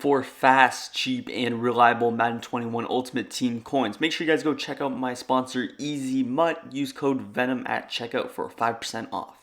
for fast, cheap, and reliable Madden 21 Ultimate Team coins. Make sure you guys go check out my sponsor, Easy Mutt. Use code VENOM at checkout for 5% off.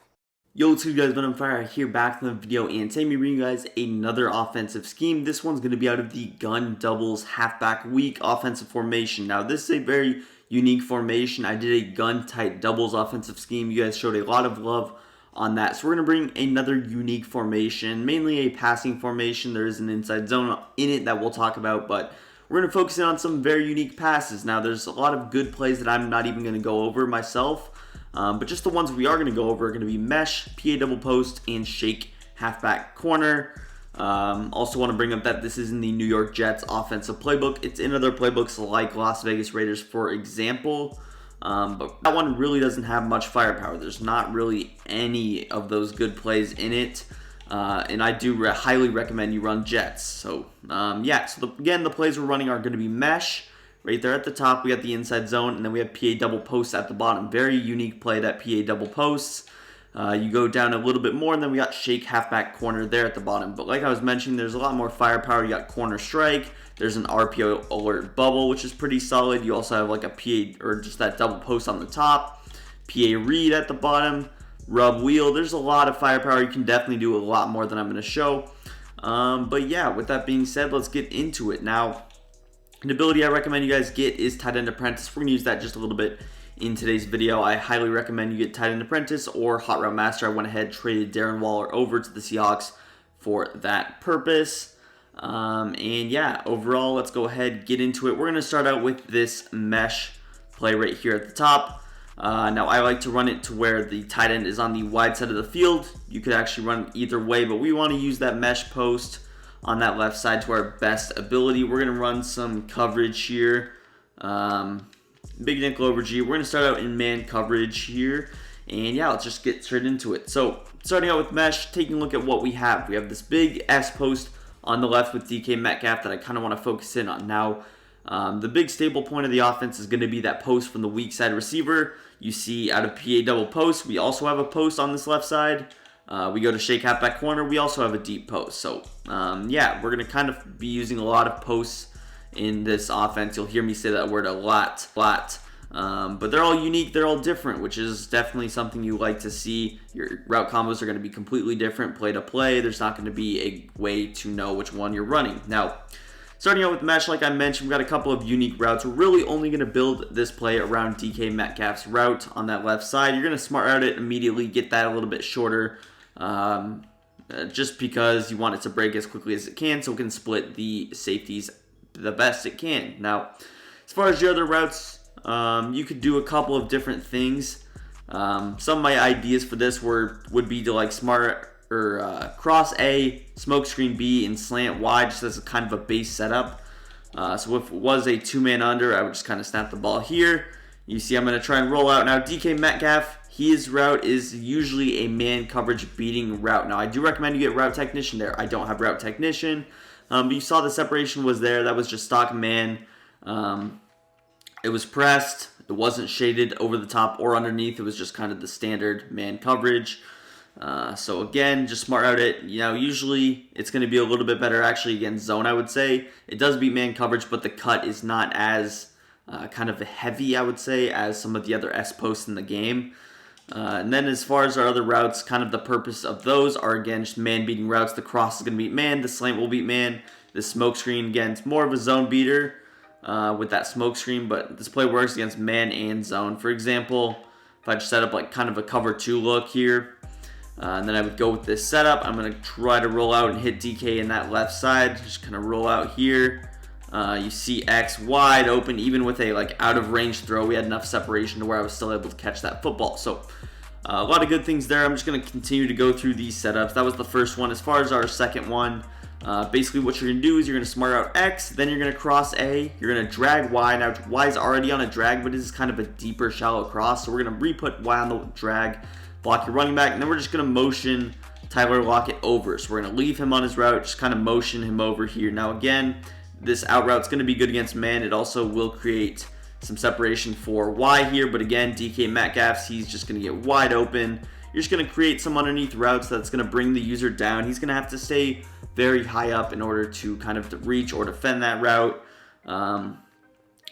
Yo, what's up, guys? Venom Fire here, back from the video, and today I'm bringing you guys another offensive scheme. This one's going to be out of the gun doubles halfback weak offensive formation. Now, this is a very unique formation. I did a gun tight doubles offensive scheme. You guys showed a lot of love on that. So we're going to bring another unique formation, mainly a passing formation. There is an inside zone in it that we'll talk about, but we're going to focus in on some very unique passes. Now, there's a lot of good plays that I'm not even going to go over myself, but just the ones we are going to go over are going to be mesh, PA double post, and shake halfback corner. Also want to bring up that this is in the New York Jets offensive playbook. It's in other playbooks like Las Vegas Raiders, for example. But that one really doesn't have much firepower. There's not really any of those good plays in it. And I do highly recommend you run Jets. So, again, the plays we're running are going to be mesh. Right there at the top, we got the inside zone, and then we have PA double posts at the bottom. Very unique play, that PA double posts. You go down a little bit more, and then we got shake halfback corner there at the bottom. But like I was mentioning, there's a lot more firepower. You got corner strike. There's an RPO alert bubble, which is pretty solid. You also have like a PA, or just that double post on the top. PA read at the bottom. Rub wheel. There's a lot of firepower. You can definitely do a lot more than I'm going to show. But yeah, with that being said, let's get into it. Now, an ability I recommend you guys get is Tight End Apprentice. We're going to use that just a little bit in today's video. I highly recommend you get Tight End Apprentice or Hot Route Master. I went ahead, traded Darren Waller over to the Seahawks for that purpose. And yeah, overall, let's go ahead, get into it. We're going to start out with this mesh play right here at the top. Now, I like to run it to where the tight end is on the wide side of the field. You could actually run it either way, but we want to use that mesh post on that left side to our best ability. We're going to run some coverage here. Big nickel over G. We're going to start out in man coverage here. And yeah, let's just get straight into it. So, starting out with mesh, taking a look at what we have. We have this big S post on the left with DK Metcalf that I kind of want to focus in on. Now, the big stable point of the offense is going to be that post from the weak side receiver. You see out of PA double post, we also have a post on this left side. We go to shake halfback corner, we also have a deep post. So, yeah, we're going to kind of be using a lot of posts in this offense. You'll hear me say that word a lot. But they're all unique, they're all different, which is definitely something you like to see. Your route combos are going to be completely different play to play. There's not going to be a way to know which one you're running. Now, starting out with mesh, like I mentioned, we've got a couple of unique routes. We're really only going to build this play around DK Metcalf's route on that left side. You're going to smart out it immediately, get that a little bit shorter, just because you want it to break as quickly as it can so it can split the safeties the best it can. Now, as far as your other routes, you could do a couple of different things. Some of my ideas for this would be to like smart or cross A, smoke screen B, and slant Y just as a kind of a base setup. So if it was a two-man under, I would just kind of snap the ball here. You see I'm going to try and roll out. Now DK Metcalf, his route is usually a man coverage beating route. Now I do recommend you get route technician there. I don't have route technician. But you saw the separation was there. That was just stock man. It was pressed. It wasn't shaded over the top or underneath. It was just kind of the standard man coverage. So again, just smart out it. You know, usually it's going to be a little bit better actually against zone, I would say. It does beat man coverage, but the cut is not as kind of heavy, I would say, as some of the other S posts in the game. And then as far as our other routes, kind of the purpose of those are, again, just man-beating routes. The cross is going to beat man. The slant will beat man. The smoke screen, again, it's more of a zone beater with that smoke screen, but this play works against man and zone. For example, if I just set up like kind of a cover 2 look here, and then I would go with this setup. I'm going to try to roll out and hit DK in that left side. Just kind of roll out here. You see X wide open, even with a like out of range throw. We had enough separation to where I was still able to catch that football. So a lot of good things there. I'm just going to continue to go through these setups. That was the first one. As far as our second one, basically what you're going to do is you're going to smart out X, then you're going to cross A, you're going to drag Y. Now Y is already on a drag, but this is kind of a deeper, shallow cross. So we're going to re-put Y on the drag, block your running back, and then we're just going to motion Tyler Lockett over. So we're going to leave him on his route, just kind of motion him over here. Now again, this out route is going to be good against man. It also will create some separation for Y here, but again, DK Metcalf, he's just going to get wide open. you're just going to create some underneath routes that's going to bring the user down. He's going to have to stay very high up in order to kind of reach or defend that route.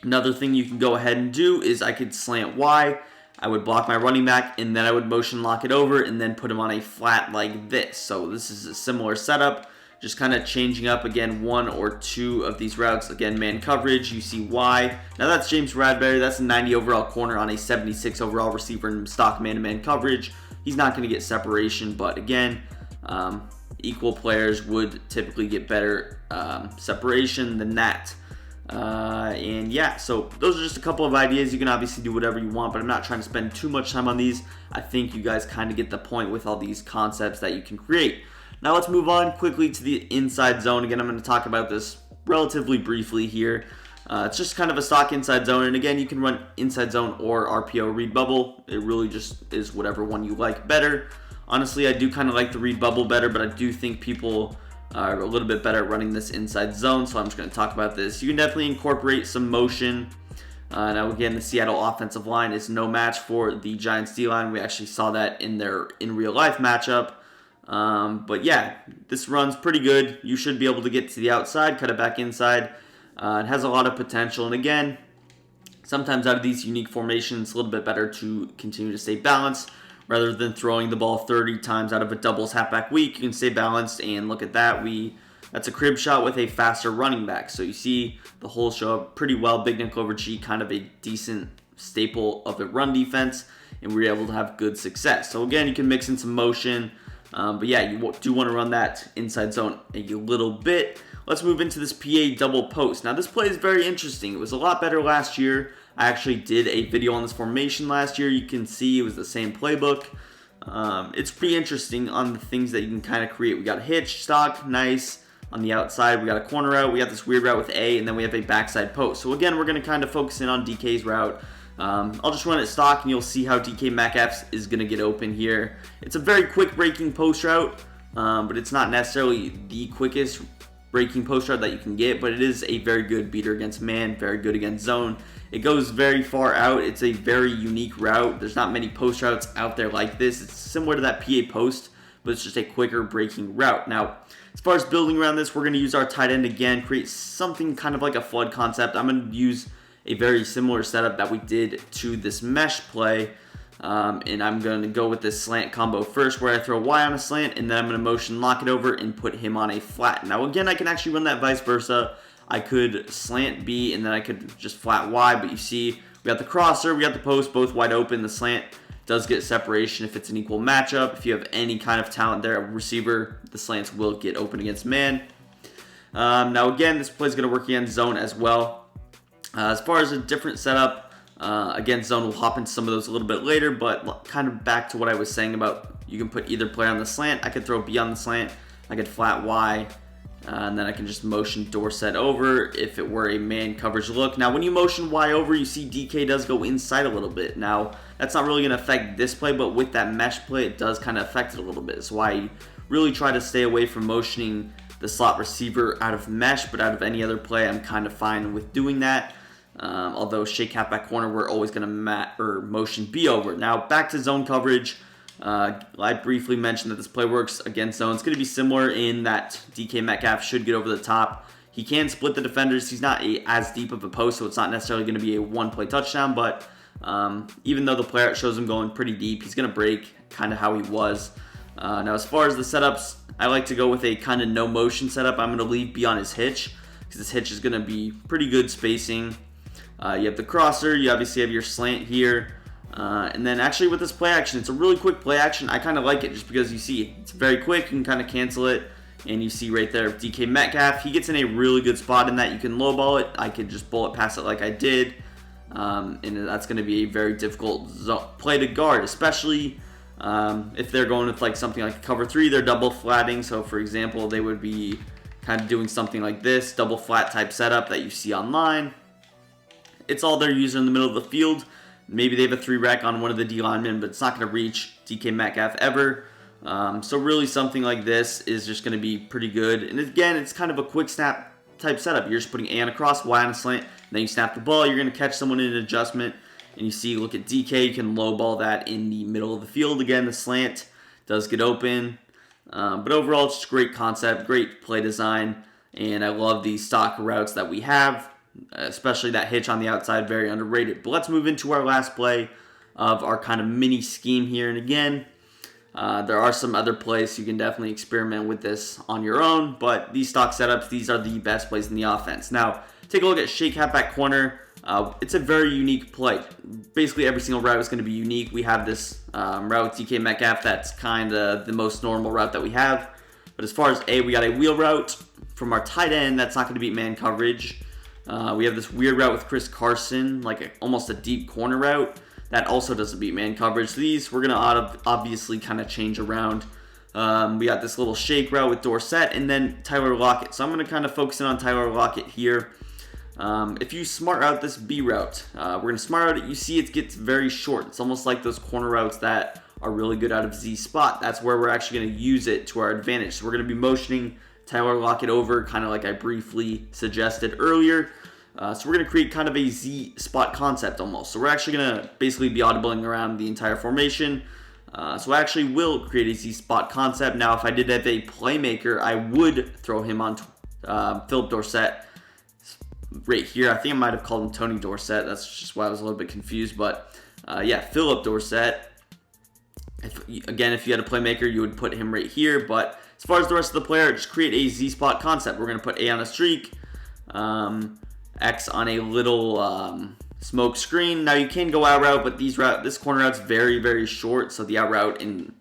Another thing you can go ahead and do is I could slant Y. I would block my running back, and then I would motion lock it over and then put him on a flat like this. So this is a similar setup, just kind of changing up again one or two of these routes. Again, man coverage, you see Y. Now that's James Bradbury. That's a 90 overall corner on a 76 overall receiver in stock man-to-man coverage. He's not going to get separation, but again, equal players would typically get better separation than that. And yeah, so those are just a couple of ideas. You can obviously do whatever you want, but I'm not trying to spend too much time on these. I think you guys kind of get the point with all these concepts that you can create. Now let's move on quickly to the inside zone. Again, I'm going to talk about this relatively briefly here. It's just kind of a stock inside zone, and again, you can run inside zone or RPO read bubble. It really just is whatever one you like better. Honestly, I do kind of like the read bubble better, but I do think people are a little bit better at running this inside zone, so I'm just going to talk about this. You can definitely incorporate some motion. Now again, the Seattle offensive line is no match for the Giants D-line. We actually saw that in their real life matchup. But yeah, this run's pretty good. You should be able to get to the outside, cut it back inside. It has a lot of potential, and again, sometimes out of these unique formations, it's a little bit better to continue to stay balanced rather than throwing the ball 30 times out of a doubles halfback week. You can stay balanced, and look at that. That's a crib shot with a faster running back. So you see the holes show up pretty well. Big nickel over G, kind of a decent staple of the run defense, and we were able to have good success. So again, you can mix in some motion, but yeah, you do want to run that inside zone a little bit. Let's move into this PA double post. Now this play is very interesting. It was a lot better last year. I actually did a video on this formation last year. You can see it was the same playbook. It's pretty interesting on the things that you can kind of create. We got a hitch, stock, nice. On the outside, we got a corner route. We got this weird route with A, and then we have a backside post. So again, we're going to kind of focus in on DK's route. I'll just run it stock, and you'll see how DK Metcalf is going to get open here. It's a very quick breaking post route, but it's not necessarily the quickest breaking post route that you can get, but it is a very good beater against man, very good against zone. It goes very far out. It's a very unique route. There's not many post routes out there like this. It's similar to that PA post, but it's just a quicker breaking route. Now, as far as building around this, we're going to use our tight end again, create something kind of like a flood concept. I'm going to use a very similar setup that we did to this mesh play, and I'm going to go with this slant combo first, where I throw Y on a slant, and then I'm going to motion lock it over and put him on a flat. Now again, I can actually run that vice versa. I could slant B, and then I could just flat Y, but you see we got the crosser, we got the post, both wide open. The slant does get separation if it's an equal matchup. If you have any kind of talent there, a receiver, the slants will get open against man. Now again, this play is going to work against zone as well. As far as a different setup, again, zone will hop into some of those a little bit later, but kind of back to what I was saying about you can put either player on the slant. I could throw B on the slant, I could flat Y, and then I can just motion Dorsett over if it were a man coverage look. Now, when you motion Y over, you see DK does go inside a little bit. Now, that's not really going to affect this play, but with that mesh play, it does kind of affect it a little bit. That's why I really try to stay away from motioning the slot receiver out of mesh, but out of any other play, I'm kind of fine with doing that. Although shake halfback corner, we're always going to motion B over. Now, back to zone coverage. I briefly mentioned that this play works against zone. It's going to be similar in that DK Metcalf should get over the top. He can split the defenders. He's not as deep of a post, so it's not necessarily going to be a one-play touchdown, but even though the player shows him going pretty deep, he's going to break kind of how he was. Now, as far as the setups, I like to go with a kind of no-motion setup. I'm going to leave B on his hitch, because his hitch is going to be pretty good spacing. You have the crosser. You obviously have your slant here. And then actually with this play action, it's a really quick play action. I kind of like it just because you see it's very quick. You can kind of cancel it. And you see right there, DK Metcalf, he gets in a really good spot in that. You can lowball it. I could just bullet pass it like I did. And that's going to be a very difficult play to guard, especially if they're going with like something like cover 3, they're double flatting. So for example, they would be kind of doing something like this, double flat type setup that you see online. It's all their user in the middle of the field. Maybe they have a 3-rec on one of the D linemen, but it's not going to reach DK Metcalf ever. So really something like this is just going to be pretty good. And again, it's kind of a quick snap type setup. You're just putting A on a cross, Y on a slant, and then you snap the ball. You're going to catch someone in an adjustment, And you see, look at DK, you can low ball that in the middle of the field. Again, the slant does get open. But overall, it's just a great concept, great play design. And I love these stock routes that we have, especially that hitch on the outside, very underrated. But let's move into our last play of our kind of mini scheme here. And again, there are some other plays. You can definitely experiment with this on your own. But these stock setups, these are the best plays in the offense. Now, take a look at shake halfback corner. It's a very unique play. Basically, every single route is going to be unique. We have this route with DK Metcalf. That's kind of the most normal route that we have. But as far as we got a wheel route from our tight end. That's not going to beat man coverage. We have this weird route with Chris Carson, like almost a deep corner route. That also doesn't beat man coverage. So these we're going to obviously kind of change around. We got this little shake route with Dorsett and then Tyler Lockett. So I'm going to kind of focus in on Tyler Lockett here. If you smart out this B route, we're going to smart out it. You see it gets very short. It's almost like those corner routes that are really good out of Z spot. That's where we're actually going to use it to our advantage. So we're going to be motioning Tyler Lockett over, kind of like I briefly suggested earlier. So we're going to create kind of a Z spot concept almost. So we're actually going to basically be audibling around the entire formation. So I actually will create a Z spot concept. Now, if I did have a playmaker, I would throw him on Philip Dorsett right here. I think I might have called him Tony Dorsett. That's just why I was a little bit confused. But yeah, Philip Dorsett. If you had a playmaker, you would put him right here. But as far as the rest of the player, just create a Z spot concept. We're going to put A on a streak, X on a little smoke screen. Now you can go out route, but this corner route's very, very short. So the out route and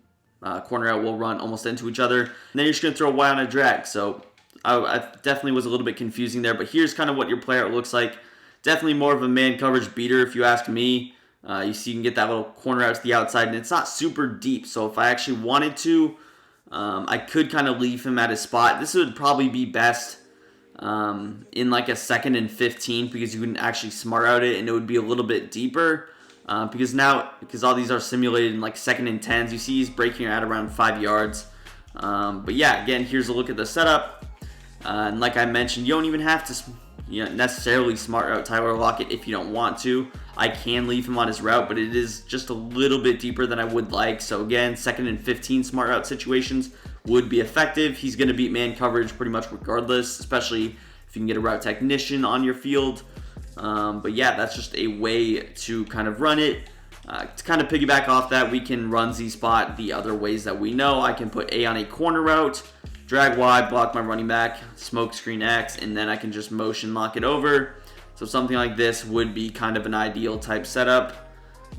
corner route will run almost into each other. And then you're just going to throw Y on a drag. So I definitely was a little bit confusing there, but here's kind of what your play out looks like. Definitely more of a man coverage beater if you ask me. You see you can get that little corner out to the outside, and it's not super deep. So if I actually wanted to, I could kind of leave him at his spot. This would probably be best in like a 2nd and 15 because you can actually smart out it, and it would be a little bit deeper. Because all these are simulated in like 2nd and 10s, you see he's breaking at around 5 yards. But yeah, again, here's a look at the setup. And like I mentioned, you don't even have to necessarily smart out Tyler Lockett if you don't want to. I can leave him on his route, but it is just a little bit deeper than I would like. So again, 2nd and 15 smart route situations would be effective. He's going to beat man coverage pretty much regardless, especially if you can get a route technician on your field. But yeah, that's just a way to kind of run it. To kind of piggyback off that, we can run Z-Spot the other ways that we know. I can put A on a corner route, drag Y, block my running back, smoke screen X, and then I can just motion lock it over. So something like this would be kind of an ideal type setup.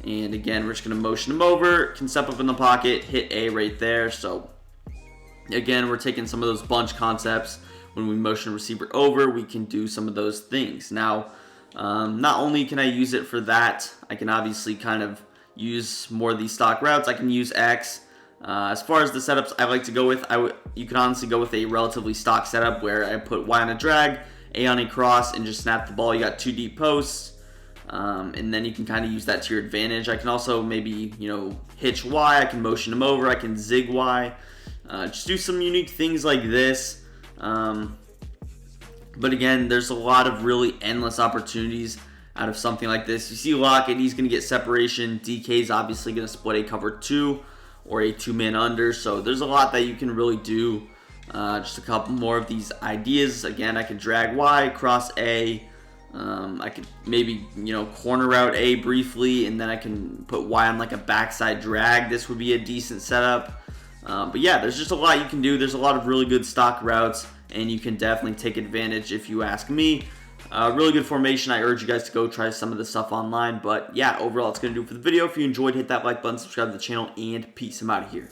And again, we're just going to motion him over, can step up in the pocket, hit A right there. So again, we're taking some of those bunch concepts. When we motion receiver over, we can do some of those things. Now, not only can I use it for that, I can obviously kind of use more of these stock routes. I can use X. As far as the setups I like to go with, you can honestly go with a relatively stock setup where I put Y on a drag, A on a cross, and just snap the ball. You got 2 deep posts, and then you can kind of use that to your advantage. I can also maybe, hitch Y. I can motion him over. I can zig Y. Just do some unique things like this. But again, there's a lot of really endless opportunities out of something like this. You see Lockett, he's going to get separation. DK's obviously going to split a cover 2 or a 2-man under. So there's a lot that you can really do. Just a couple more of these ideas. Again, I could drag Y, cross A. I could maybe, corner route A briefly, and then I can put Y on like a backside drag. This would be a decent setup. But yeah, there's just a lot you can do. There's a lot of really good stock routes, and you can definitely take advantage if you ask me. Really good formation. I urge you guys to go try some of this stuff online. But yeah, overall, it's going to do it for the video. If you enjoyed, hit that like button, subscribe to the channel, and peace. I'm out of here.